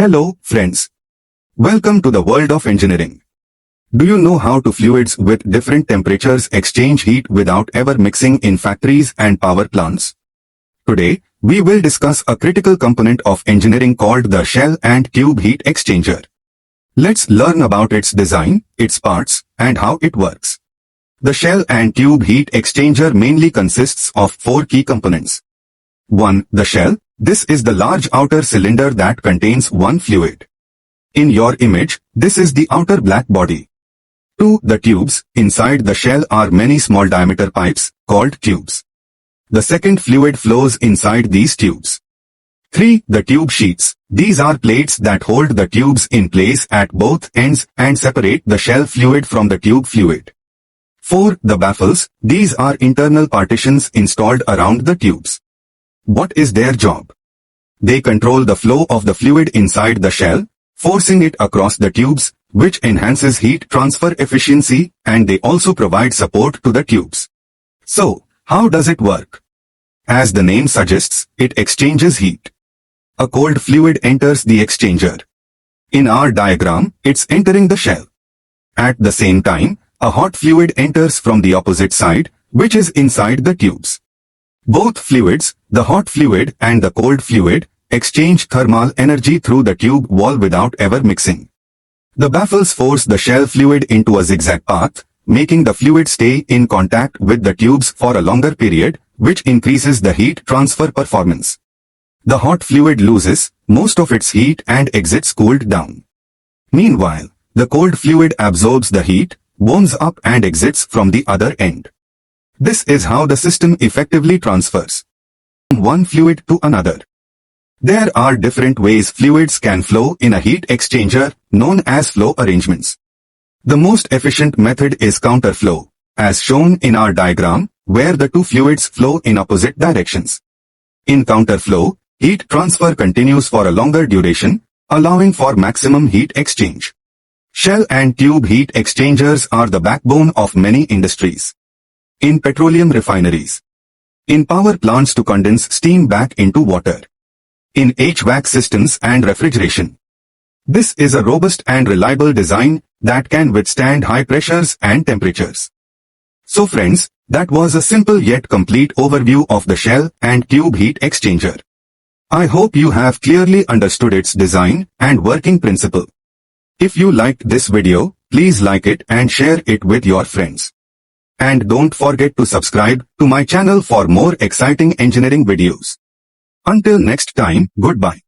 Hello, friends. Welcome to the world of engineering. Do you know how to fluids with different temperatures exchange heat without ever mixing in factories and power plants? Today, we will discuss a critical component of engineering called the shell and tube heat exchanger. Let's learn about its design, its parts, and how it works. The shell and tube heat exchanger mainly consists of four key components. 1. The shell. This is the large outer cylinder that contains one fluid. In your image, this is the outer black body. 2. The tubes. Inside the shell are many small diameter pipes, called tubes. The second fluid flows inside these tubes. 3. The tube sheets. These are plates that hold the tubes in place at both ends and separate the shell fluid from the tube fluid. 4. The baffles. These are internal partitions installed around the tubes. What is their job? They control the flow of the fluid inside the shell, forcing it across the tubes, which enhances heat transfer efficiency, and they also provide support to the tubes. So, how does it work? As the name suggests, it exchanges heat. A cold fluid enters the exchanger. In our diagram, it's entering the shell. At the same time, a hot fluid enters from the opposite side, which is inside the tubes. Both fluids, the hot fluid and the cold fluid, exchange thermal energy through the tube wall without ever mixing. The baffles force the shell fluid into a zigzag path, making the fluid stay in contact with the tubes for a longer period, which increases the heat transfer performance. The hot fluid loses most of its heat and exits cooled down. Meanwhile, the cold fluid absorbs the heat, warms up and exits from the other end. This is how the system effectively transfers from one fluid to another. There are different ways fluids can flow in a heat exchanger, known as flow arrangements. The most efficient method is counterflow, as shown in our diagram, where the two fluids flow in opposite directions. In counterflow, heat transfer continues for a longer duration, allowing for maximum heat exchange. Shell and tube heat exchangers are the backbone of many industries. In petroleum refineries. In power plants to condense steam back into water. In HVAC systems and refrigeration. This is a robust and reliable design that can withstand high pressures and temperatures. So friends, that was a simple yet complete overview of the shell and tube heat exchanger. I hope you have clearly understood its design and working principle. If you liked this video, please like it and share it with your friends. And don't forget to subscribe to my channel for more exciting engineering videos. Until next time, goodbye.